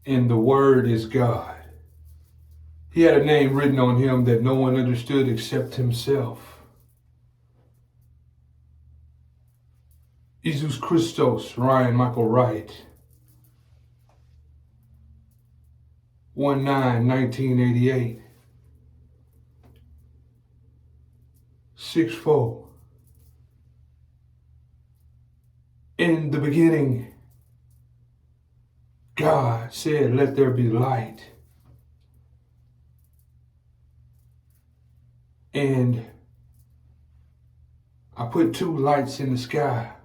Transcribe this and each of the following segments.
and the Word is God. He had a name written on him that no one understood except himself. Jesus Christos, Ryan Michael Wright. 1/9/1988. 6-4. In the beginning, God said, "Let there be light." And I put two lights in the sky,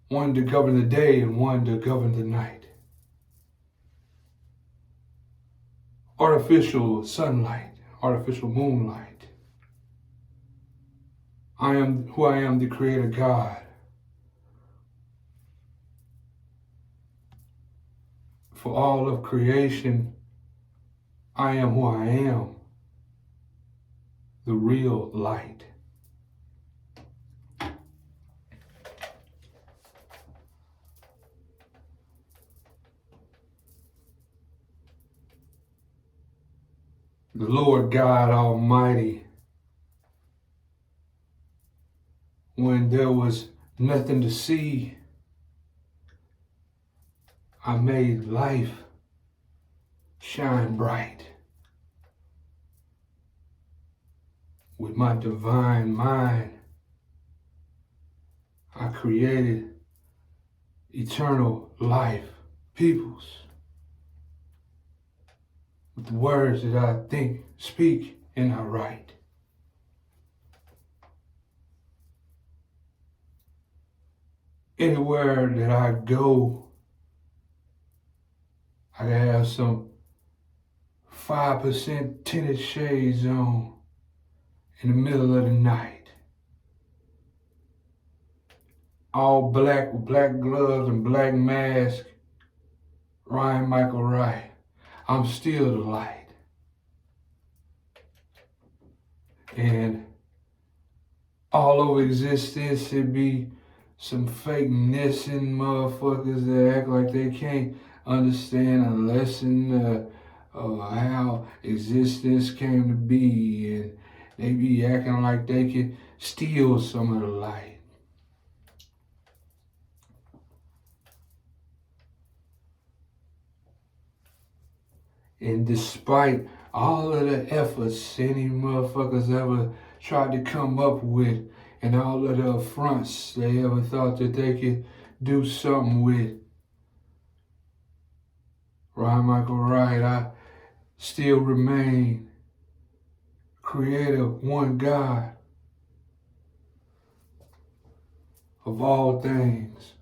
one to govern the day and one to govern the night. Artificial sunlight, artificial moonlight. I am who I am, the Creator God. For all of creation, I am who I am, the real light. The Lord God Almighty, when there was nothing to see, I made life shine bright. With my divine mind, I created eternal life, peoples, with the words that I think, speak, and I write. Anywhere that I go, I have some 5% tinted shades on in the middle of the night. All black with black gloves and black mask. Ryan Michael Wright. I'm still the light. And all over existence, it be some fake missing motherfuckers that act like they can't understand a lesson of how existence came to be, and they be acting like they can steal some of the light. And despite all of the efforts any motherfuckers ever tried to come up with, and all of the affronts they ever thought that they could do something with, Ryan Michael Wright, I still remain creator, one God of all things.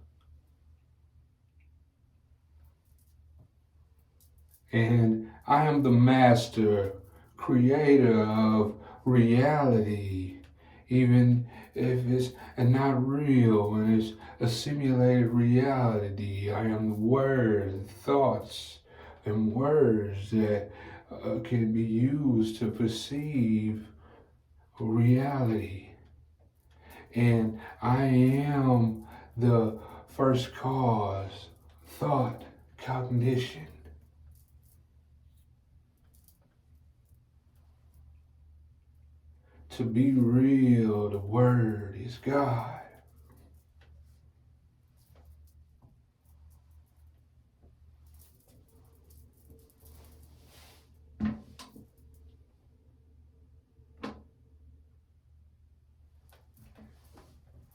And I am the master creator of reality, even if it's not real and it's a simulated reality. I am the words, thoughts, and words that can be used to perceive reality. And I am the first cause, thought, cognition. To be real, the word is God.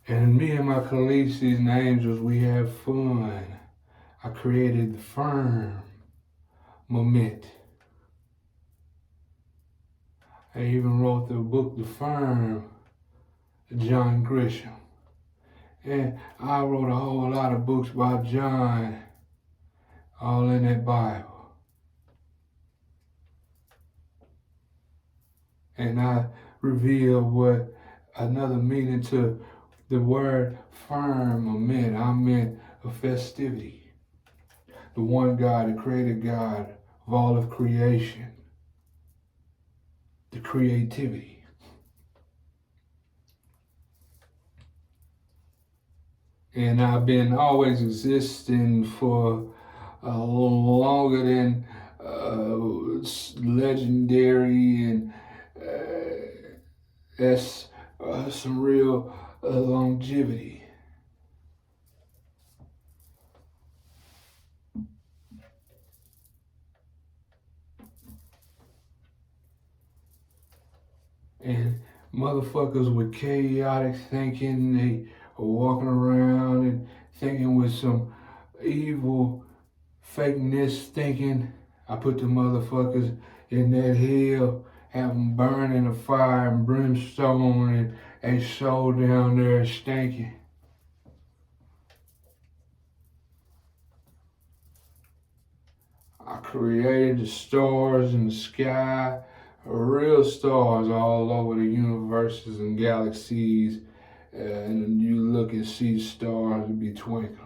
And me and my Khaleesi's and angels, we have fun. I created the firm moment. I even wrote the book, The Firm, John Grisham. And I wrote a whole lot of books about John, all in that Bible. And I reveal what another meaning to the word firm meant. I meant a festivity. The one God, the created God of all of creation. The creativity. And I've been always existing for longer than legendary, and that's some real longevity. And motherfuckers with chaotic thinking, they are walking around and thinking with some evil fakeness thinking. I put the motherfuckers in that hell, have them burn in the fire and brimstone, and they soul down there stinking. I created the stars in the sky, real stars all over the universes and galaxies, and you look and see stars be twinkling.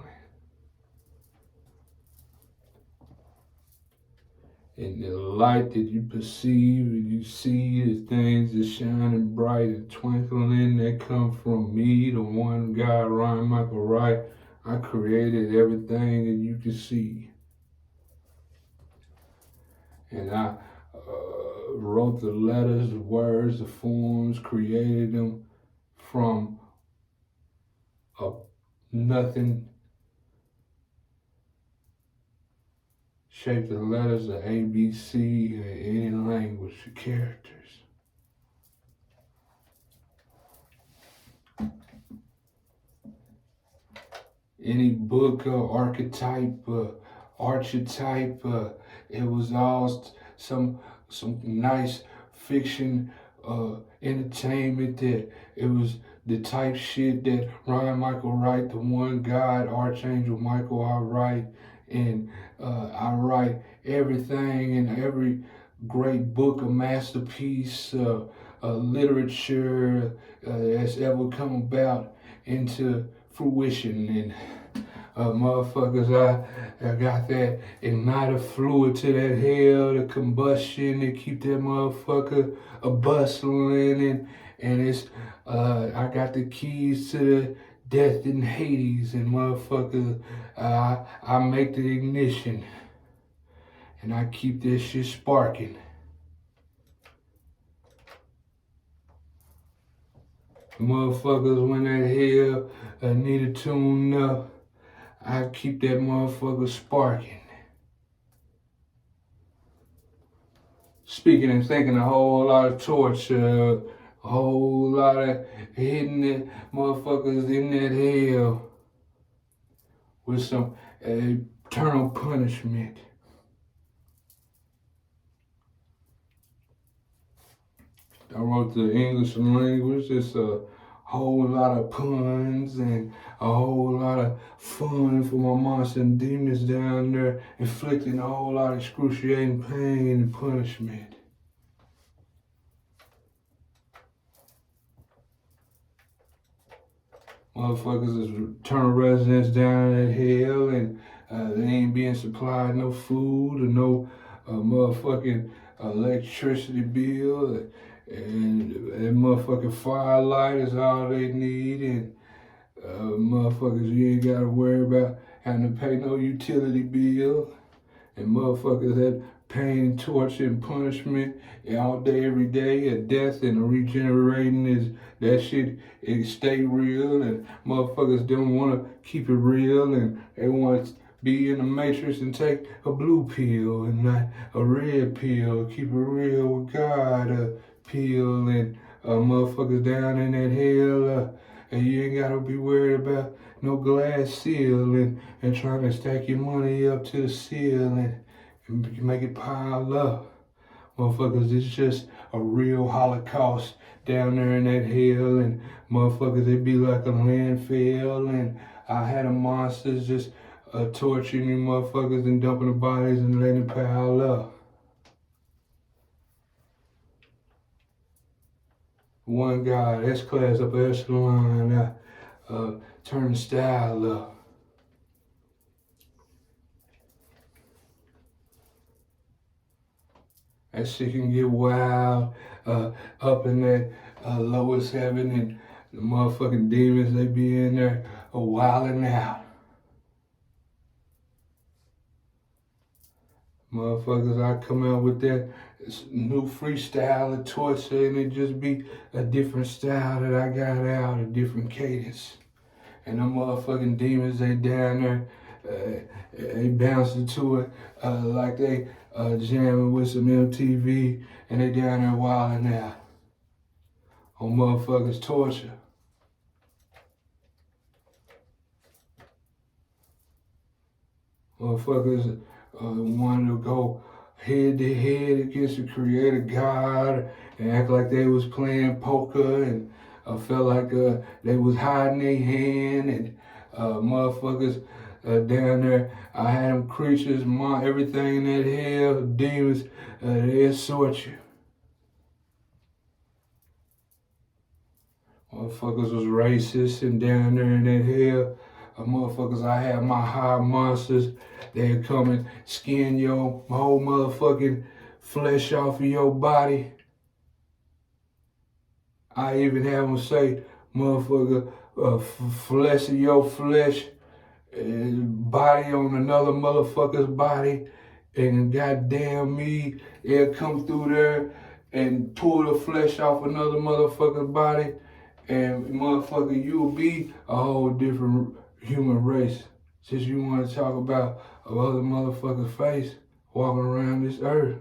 And the light that you perceive and you see the things that shining bright and twinkling that come from me, the one God, Ryan Michael Wright. I created everything that you can see. And I wrote the letters, the words, the forms, created them from a nothing, shaped the letters of A, B, C in any language, characters. Any book, archetype, archetype, it was all some nice fiction, entertainment that it was the type shit that Ryan Michael Wright, the one God, Archangel Michael I write, and I write everything in every great book, a masterpiece, literature that's ever come about into fruition. And motherfuckers, I got that igniter fluid to that hell, the combustion to keep that motherfucker a bustling, and it's I got the keys to the death in Hades, and motherfucker, I make the ignition, and I keep this shit sparking. Motherfuckers, when that hell need to tune up, I keep that motherfucker sparking. Speaking and thinking a whole lot of torture, a whole lot of hitting the motherfuckers in that hell with some eternal punishment. I wrote the English language. It's a whole lot of puns and a whole lot of fun for my monsters and demons down there, inflicting a whole lot of excruciating pain and punishment. Motherfuckers is eternal residents down in hell, and they ain't being supplied no food or no motherfucking electricity bill, and that motherfucking firelight is all they need, and motherfuckers, you ain't gotta worry about having to pay no utility bill, and motherfuckers that pain, torture, and punishment all day, every day, and death and regenerating is that shit. It stay real, and motherfuckers don't want to keep it real, and they want to be in the matrix and take a blue pill and not a red pill. Keep it real with God, pill, and motherfuckers down in that hell, and you ain't gotta be worried about no glass ceiling and trying to stack your money up to the ceiling and make it pile up. Motherfuckers, it's just a real Holocaust down there in that hell, and motherfuckers, it be like a landfill, and I had the monsters just torturing you motherfuckers and dumping the bodies and letting it pile up. One guy, S-class upper echelon, turn the style up. That shit can get wild up in that lowest heaven, and the motherfucking demons, they be in there wilding out. Motherfuckers, I come out with that new freestyle of torture, and it just be a different style that I got out, a different cadence. And them motherfucking demons, they down there, they bouncing to it like they jamming with some MTV, and they down there wilding out on motherfuckers torture. Motherfuckers wanted to go head to head against the creator God and act like they was playing poker and felt like they was hiding their hand and motherfuckers down there. I had them creatures, everything in that hell, demons, they sort you. Motherfuckers was racist and down there in that hell. Motherfuckers, I had my high monsters. They'd come and skin your whole motherfucking flesh off of your body. I even have them say, motherfucker, flesh of your flesh, body on another motherfucker's body. And goddamn me, they'll come through there and pull the flesh off another motherfucker's body. And motherfucker, you'll be a whole different human race. Since you want to talk about a other motherfucker's face walking around this earth.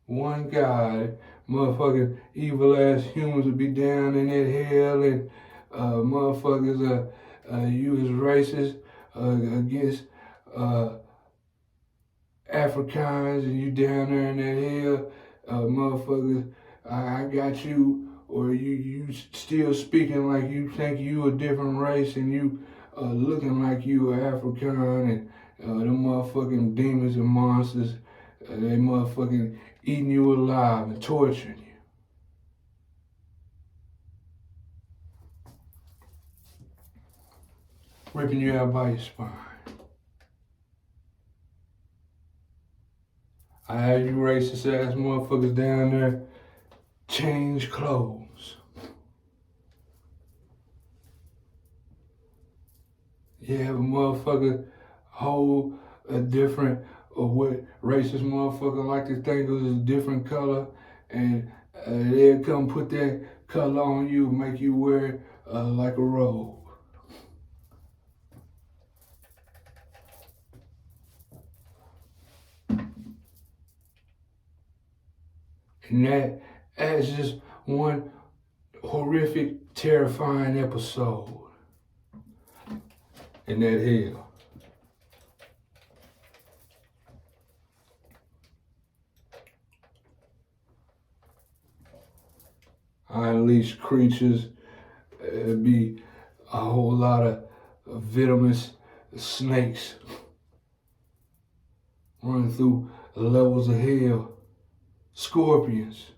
One God, motherfucking evil ass humans would be down in that hell, and motherfuckers, you as racist against Africans, and you down there in that hell, motherfuckers, I got you, or you still speaking like you think you a different race, and you looking like you a African, and them motherfucking demons and monsters, they motherfucking eating you alive and torturing you. Ripping you out by your spine. I had you racist ass motherfuckers down there change clothes. You have a motherfucker whole a different or what racist motherfucker like to think is a different color, and they'll come put that color on you, make you wear like a robe. And that's just one horrific, terrifying episode in that hell. I unleash creatures, be a whole lot of venomous snakes running through levels of hell, scorpions,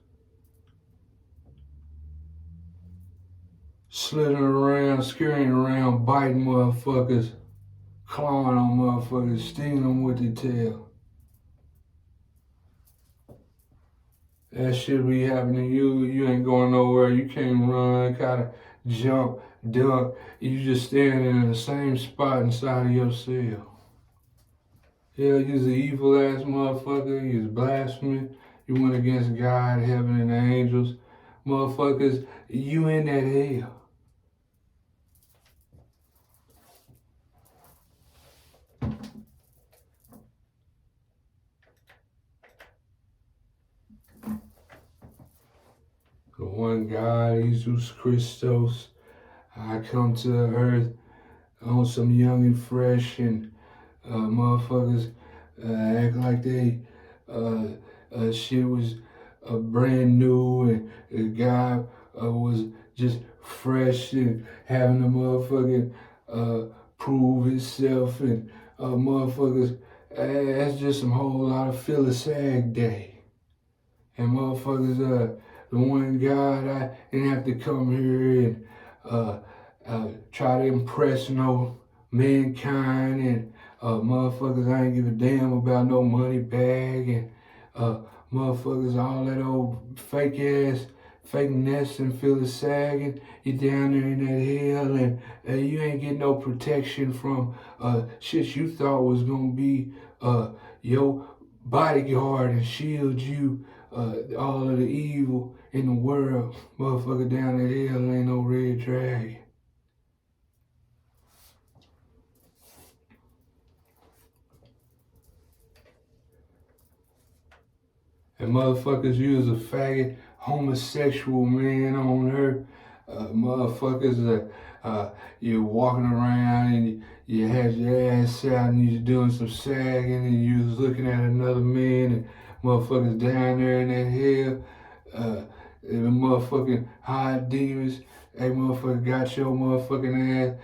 slithering around, scurrying around, biting motherfuckers, clawing on motherfuckers, stinging them with their tail. That shit be happening to you. You ain't going nowhere. You can't run, kinda jump, duck. You just standing in the same spot inside of your cell. Yeah, you's an evil ass motherfucker. You's blasphemy. You went against God, heaven, and the angels. Motherfuckers, you in that hell. The one God, Jesus Christos, I come to the earth on some young and fresh, and motherfuckers act like they shit was brand new, and God was just fresh and having the motherfucking prove itself, and motherfuckers, that's just some whole lot of Philistine day. And motherfuckers, the one God, I didn't have to come here and try to impress no mankind, and motherfuckers, I ain't give a damn about no money bag, and motherfuckers, all that old fake ass fake nesting, feel it sagging. You down there in that hell, and you ain't getting no protection from shit you thought was gonna be your bodyguard and shield you all of the evil in the world. Motherfucker down that hell ain't no red dragon. And motherfuckers, you was a faggot, homosexual man on earth. Motherfuckers, you're walking around and you had your ass out and you was doing some sagging and you was looking at another man and motherfuckers down there in that hell. And the motherfucking high demons, hey motherfucker got your motherfucking ass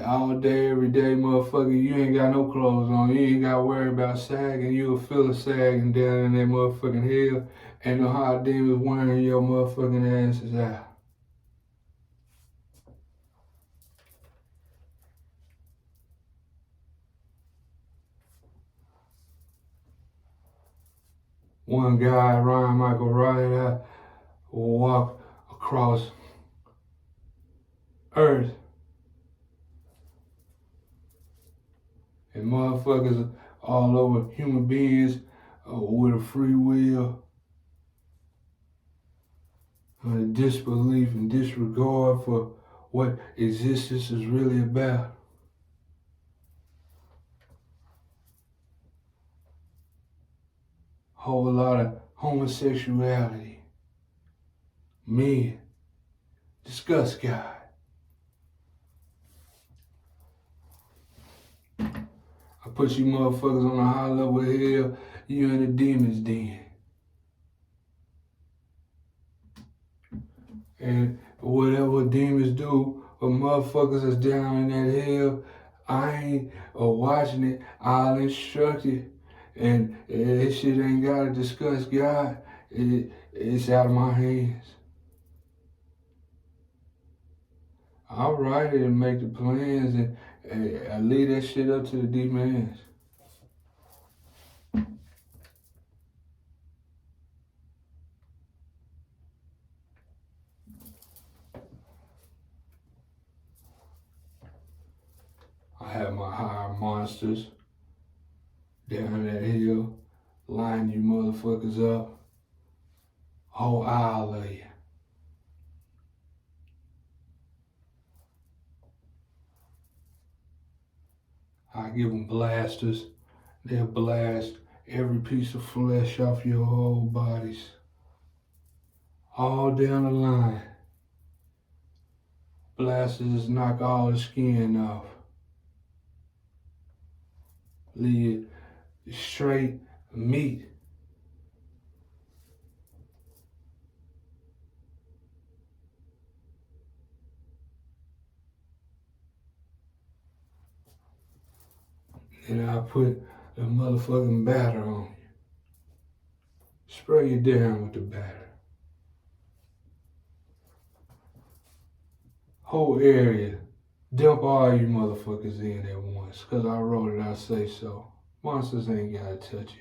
all day, every day, motherfucker. You ain't got no clothes on. You ain't got to worry about sagging. You'll feel a sagging down in that motherfucking hell. And the high demons wearing your motherfucking asses out. One guy, Ryan Michael Wright, will walk across Earth. And motherfuckers all over human beings with a free will, disbelief and disregard for what existence is really about. Whole lot of homosexuality. Men. Disgust God. I put you motherfuckers on a high level of hell, you in the demon's den. And whatever demons do, or motherfuckers that's down in that hell, I ain't watching it, I'll instruct it. And this shit ain't gotta discuss God. It's out of my hands. I'll write it and make the plans and I leave that shit up to the demons. I have my higher monsters down that hill, line you motherfuckers up, whole aisle of you. I give them blasters, they'll blast every piece of flesh off your whole bodies, all down the line. Blasters knock all the skin off, leave it straight meat. And I put the motherfucking batter on you. Spray you down with the batter. Whole area. Dump all you motherfuckers in at once. Cause I wrote it, I say so. Monsters ain't gotta touch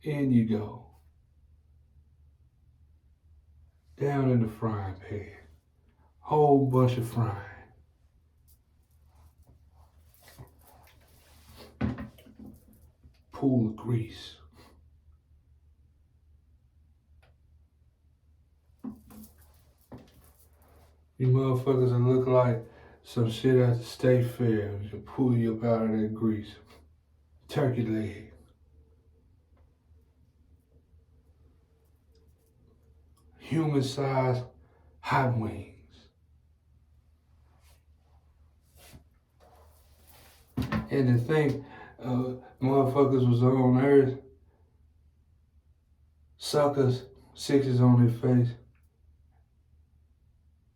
you. In you go. Down in the frying pan. Whole bunch of frying. Pool of grease. You motherfuckers that look like some shit at the state fair. To pull you up out of that grease. Turkey leg. Human-sized hot wings. And to think motherfuckers was on earth, suckers, sixes on their face,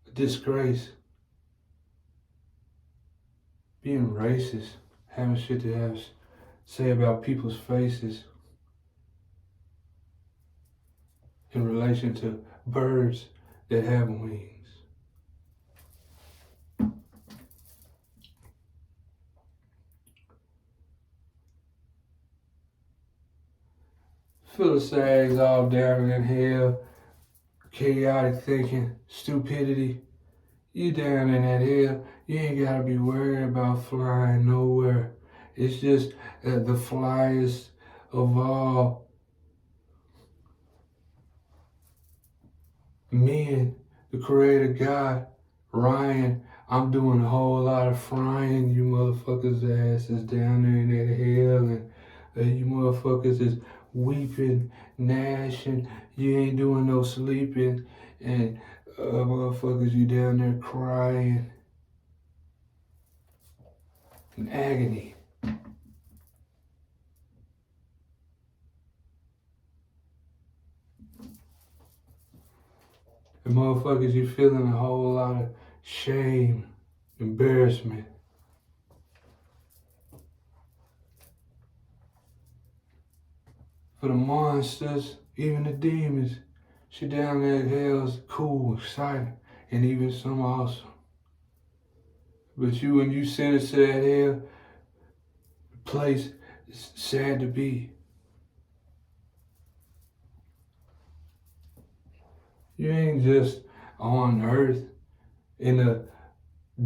a disgrace, being racist, having shit to have say about people's faces in relation to birds that have wings. Fill the sags all down in hell, chaotic thinking, stupidity. You down in that hill, you ain't gotta be worried about flying nowhere. It's just the flyest of all men, the creator God, Ryan. I'm doing a whole lot of frying. You motherfuckers' asses down there in that hell, and you motherfuckers is weeping, gnashing. You ain't doing no sleeping, and motherfuckers, you down there crying in agony. And motherfuckers, you feeling a whole lot of shame, embarrassment. For the monsters, even the demons, shit down there in hell's cool, exciting, and even some awesome. But you, when you send us to that hell place, it's sad to be. You ain't just on earth in the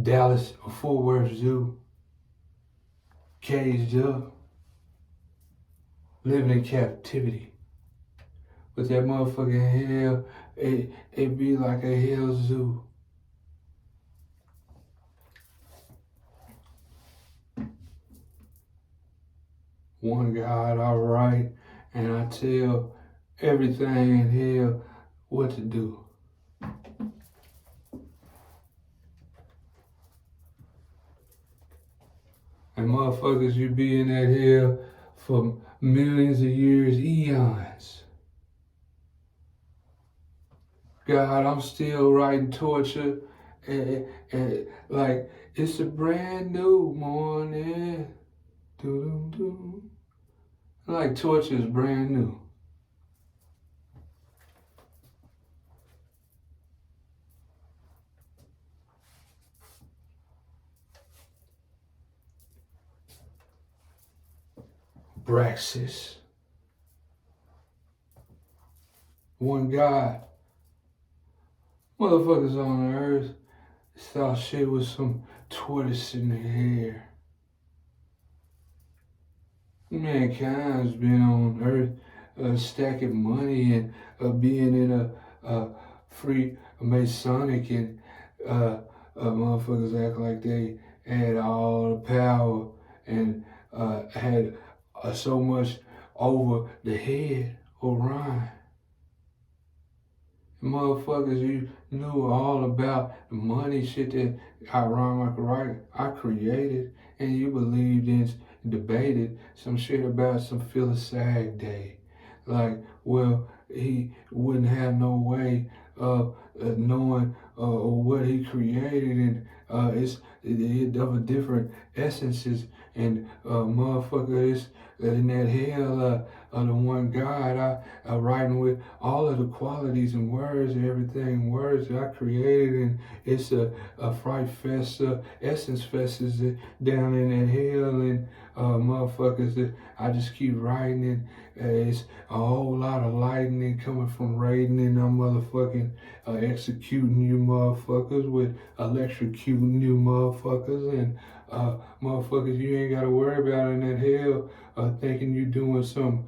Dallas or Fort Worth Zoo, caged up, living in captivity. But that motherfucking hell, it be like a hell zoo. One God, alright, and I tell everything in hell what to do. And motherfuckers, you be in that hell for millions of years, eons. God, I'm still writing torture, and like it's a brand new morning. Doo-doo-doo. Like torture is brand new. Braxis. One God. Motherfuckers on the earth thought shit was some tortoise in the hair. Mankind's been on earth stacking money and being in a free Masonic, and motherfuckers act like they had all the power and had so much over the head Orion. Motherfuckers, you knew all about the money shit that I created, and you believed in, debated some shit about some Philistine day. Like, well, he wouldn't have no way of knowing what he created, and it's of a different essences, and motherfuckers in that hell of the one God, I writing with all of the qualities and words and everything, words that I created, and it's a fright fest, essence fest is down in that hell, and motherfuckers that I just keep writing, and it's a whole lot of lightning coming from raiding, and I'm motherfucking executing you motherfuckers with electrocuting you motherfuckers, and motherfuckers, you ain't gotta worry about in that hell thinking you doing some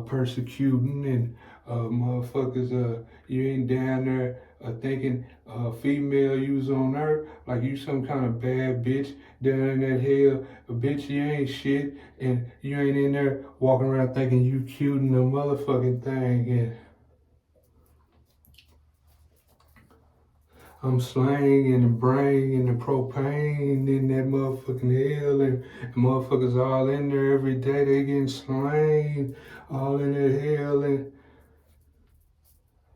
persecuting, and motherfuckers, you ain't down there thinking female you was on earth like you some kind of bad bitch down in that hell. Bitch, you ain't shit, and you ain't in there walking around thinking you cute and the motherfucking thing, and I'm slanging the brain and the propane in that motherfucking hell, and motherfuckers all in there every day, they getting slain, all in that hell, and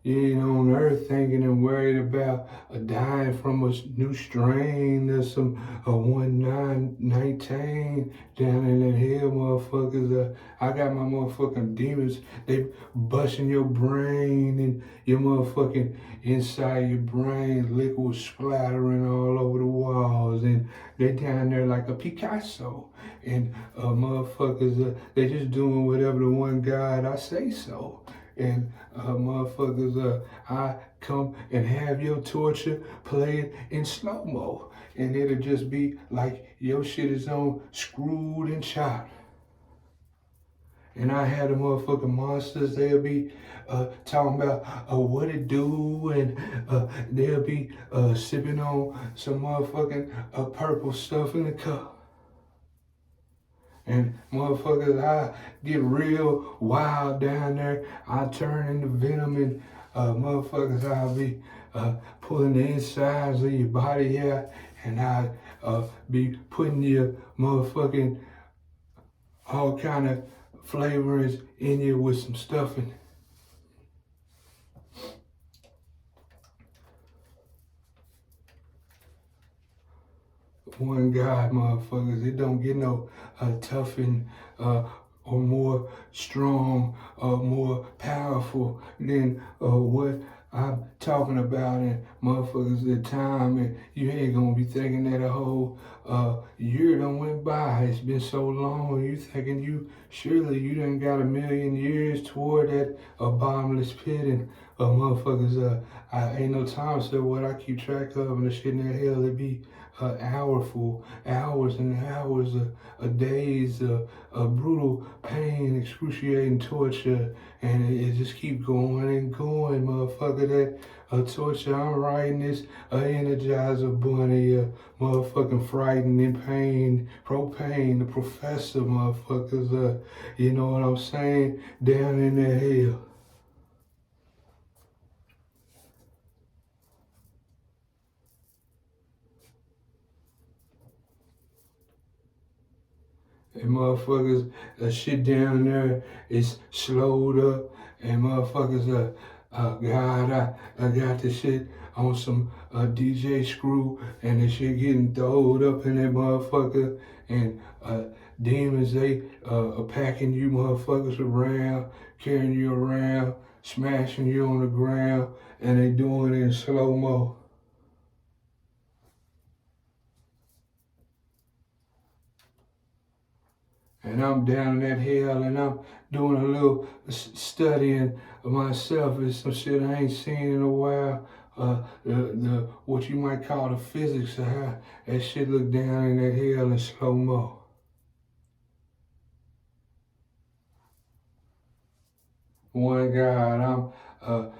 you ain't on earth thinking and worried about dying from a new strain or some 1919 down in that hell, motherfuckers. I got my motherfucking demons. They busting your brain and your motherfucking inside your brain, liquid splattering all over the walls, and they down there like a Picasso. And motherfuckers, they just doing whatever the one God I say so. and motherfuckers, I come and have your torture played in slow-mo. And it'll just be like your shit is on screwed and chopped. And I had the motherfucking monsters, they'll be talking about what it do, and they'll be sipping on some motherfucking purple stuff in the cup. And motherfuckers, I get real wild down there. I turn into venom, and motherfuckers, I'll be pulling the insides of your body out, and I be putting your motherfucking all kind of flavorings in you with some stuffing. One God, motherfuckers, it don't get no toughen or more strong or more powerful than what I'm talking about. And motherfuckers, the time, and you ain't gonna be thinking that a whole year done went by. It's been so long. You thinking surely you done got a million years toward that bottomless pit. And motherfuckers, I ain't no time. So what I keep track of, and the shit in that hell, it be hourful, hours and hours of days of brutal pain, excruciating torture, and it just keep going and going, motherfucker. That torture, I'm writing this Energizer Bunny, motherfucking frightened in pain, propane, the professor, motherfuckers, you know what I'm saying, down in the hell. And motherfuckers, shit down there is slowed up. And motherfuckers, God, I got this shit on some DJ screw, and the shit getting throwed up in that motherfucker. And demons, they are packing you motherfuckers around, carrying you around, smashing you on the ground, and they doing it in slow-mo. And I'm down in that hell, and I'm doing a little studying of myself. It's some shit I ain't seen in a while. The what you might call the physics of how that shit look down in that hell in slow-mo. One God, I'm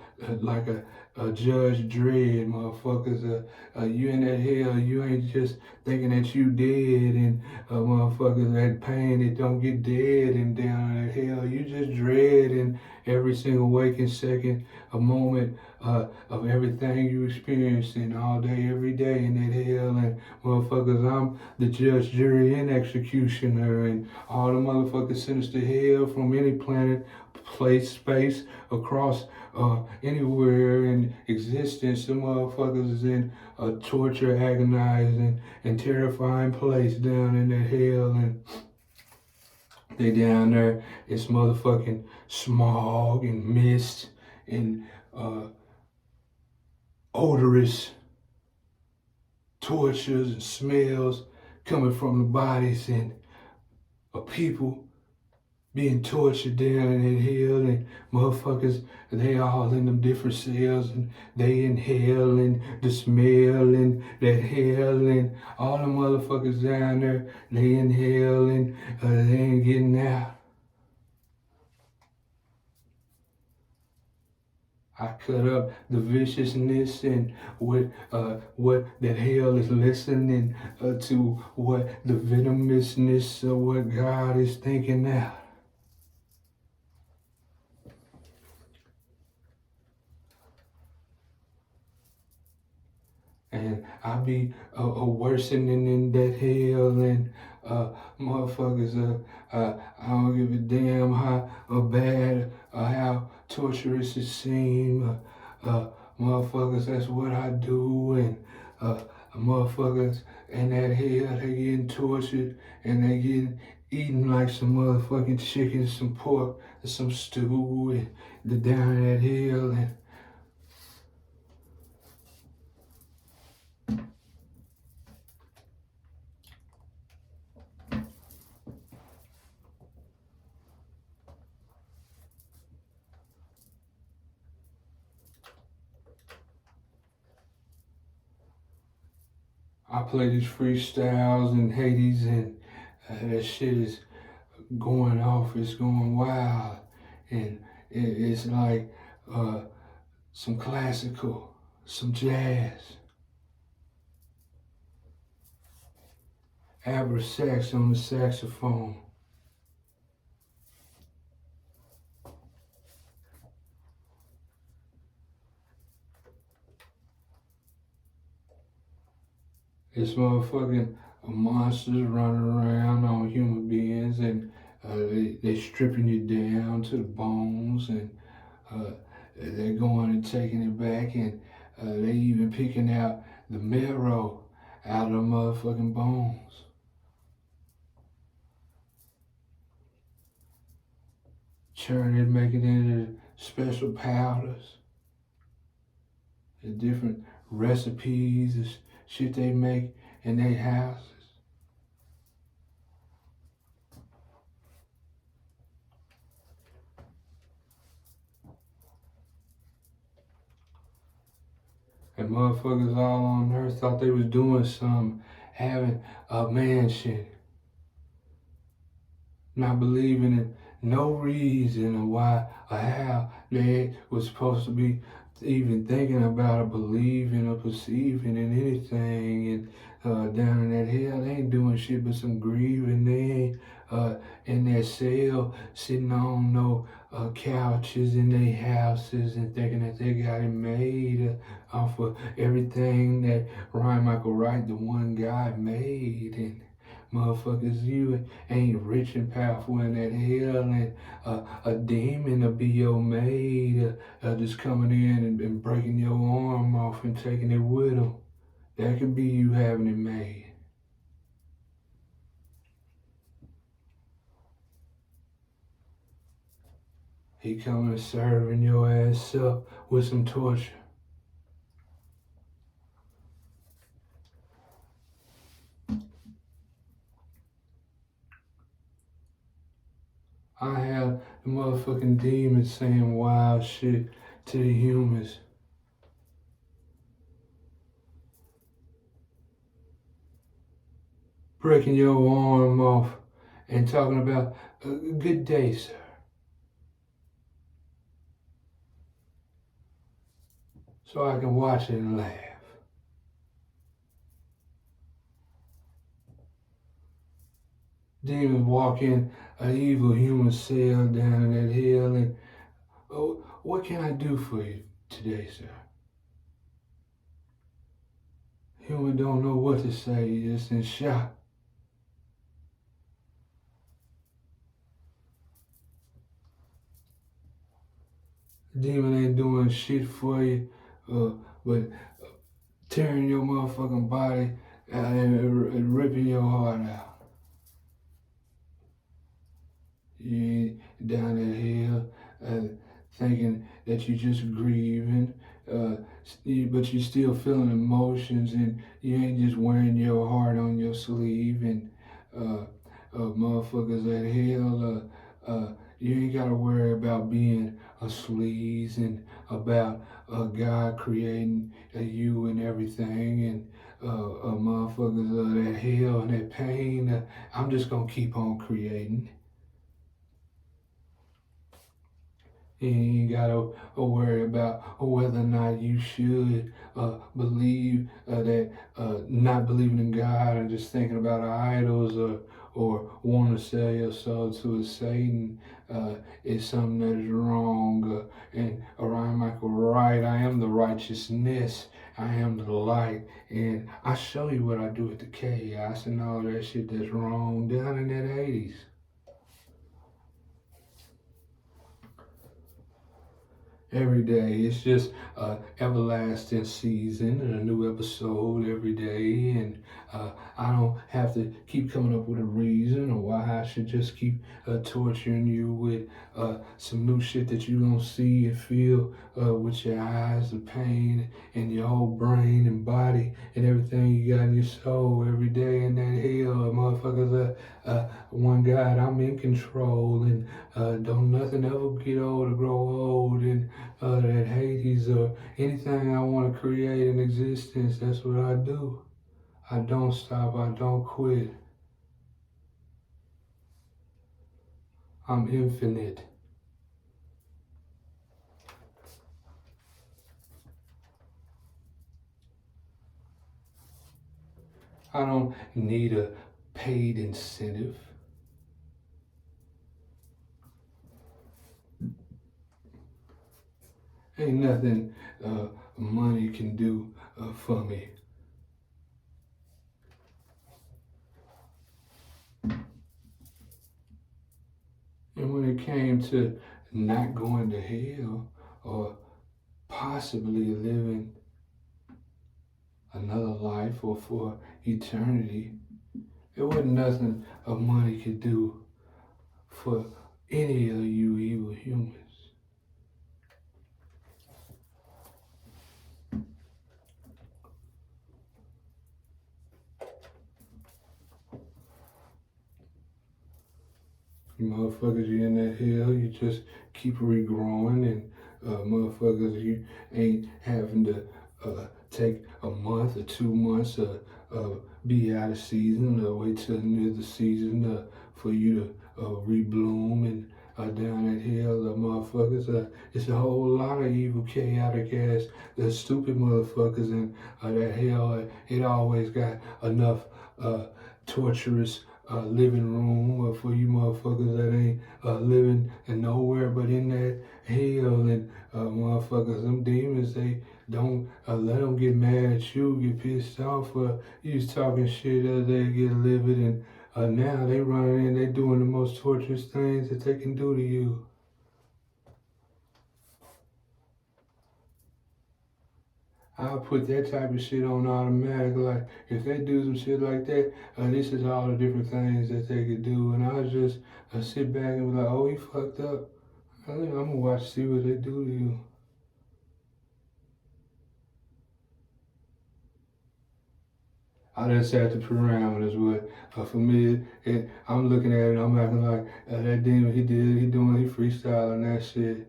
like a Judge Dredd, motherfuckers. You in that hell, you ain't just thinking that you dead, and motherfuckers, that pain, it don't get dead and down in that hell. You just dreading every single waking second, a moment of everything you experiencing all day, every day in that hell. And motherfuckers, I'm the judge, jury, and executioner, and all the motherfuckers sentenced to hell from any planet, place, space, across anywhere in existence. The motherfuckers is in a torture, agonizing, and terrifying place down in that hell. And they down there, it's motherfucking smog and mist and odorous tortures and smells coming from the bodies and people being tortured down in that hell, and motherfuckers, they all in them different cells, and they inhaling the smell and that hell, and all the motherfuckers down there, they inhaling, they ain't getting out. I cut up the viciousness and what that hell is listening to, what the venomousness of what God is thinking now. And I be worsening in that hell, and motherfuckers, I don't give a damn how bad how torturous it seem. Motherfuckers, that's what I do, and motherfuckers in that hell, they getting tortured, and they getting eaten like some motherfucking chicken, some pork, some stew, and the down that hell, and I play these freestyles in Hades, and that shit is going off. It's going wild, and it's like uh, some classical, some jazz, Abra sax on the saxophone. It's motherfucking monsters running around on human beings, and they stripping you down to the bones, and uh, they're going and taking it back, and they even picking out the marrow out of the motherfucking bones, churning it, making it into special powders, the different recipes, and shit they make in their houses. And motherfuckers all on earth thought they was doing something, having a mansion, not believing in no reason or why or how they was supposed to be even thinking about or believing or perceiving in anything. And down in that hell, they ain't doing shit but some grieving. They ain't in that cell sitting on no couches in their houses and thinking that they got it made off of everything that Ryan Michael Wright, the one guy, made. And motherfuckers, you ain't rich and powerful in that hell, and a demon will be your maid, just coming in and breaking your arm off and taking it with them. That could be you having it made. He coming and serving your ass up with some torture. I have the motherfucking demons saying wild shit to the humans. Breaking your arm off and talking about a good day, sir. So I can watch it and laugh. Demons walk in an evil human cell down in that hill, and oh, what can I do for you today, sir? Human don't know what to say, just in shock. Demon ain't doing shit for you, but tearing your motherfucking body and ripping your heart out. You ain't down that hill thinking that you're just grieving, but you're still feeling emotions, and you ain't just wearing your heart on your sleeve. And motherfuckers at hell, you ain't got to worry about being a sleaze and about God creating you and everything. And motherfuckers that hell and that pain, I'm just going to keep on creating. You ain't gotta worry about whether or not you should believe that not believing in God and just thinking about idols, or wanting to sell your soul to a Satan is something that is wrong. And Orion Michael Wright, I am the righteousness, I am the light, and I show you what I do with the chaos and all that shit that's wrong down in that 80s. Every day. It's just everlasting season and a new episode every day. And I don't have to keep coming up with a reason or why I should just keep torturing you with some new shit that you don't see and feel with your eyes, the pain in your whole brain and body and everything you got in your soul every day in that hell. Motherfuckers, one God, I'm in control, and don't nothing ever get old or grow old. And that Hades or anything I want to create in existence, that's what I do. I don't stop, I don't quit. I'm infinite. I don't need a paid incentive. Ain't nothing money can do for me. And when it came to not going to hell or possibly living another life or for eternity, it wasn't nothing money could do for any of you evil humans. You motherfuckers, you in that hell, you just keep regrowing, and motherfuckers, you ain't having to take a month or 2 months be out of season or wait till near the season for you to rebloom and down that hill, motherfuckers. It's a whole lot of evil, chaotic ass, the stupid motherfuckers in that hell. It always got enough torturous living room for you motherfuckers that ain't living in nowhere but in that hell. And motherfuckers, them demons, they don't let them get mad at you, get pissed off. You was talking shit the other day, get livid, and now they running in, they doing the most torturous things that they can do to you. I'll put that type of shit on automatic. Like, if they do some shit like that, this is all the different things that they could do. And I'll just sit back and be like, oh, he fucked up. I'm gonna watch, see what they do to you. I done set the parameters, but for me, I'm looking at it, I'm acting like that demon, he freestyling that shit.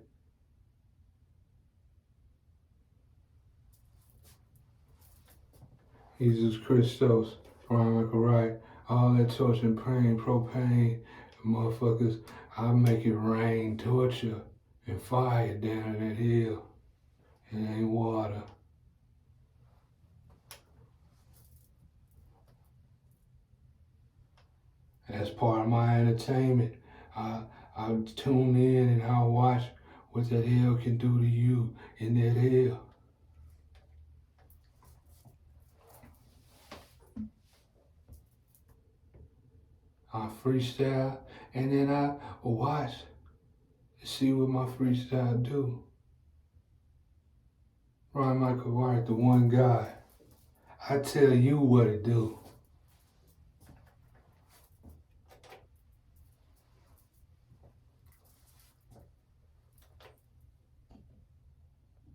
Jesus Christos, right? All that torture and pain, propane, motherfuckers, I make it rain, torture, and fire down in that hill. It ain't water. That's part of my entertainment. I tune in and I watch what that hell can do to you in that hell. I freestyle and then I watch and see what my freestyle do. Ron Michael White, the one guy. I tell you what it do.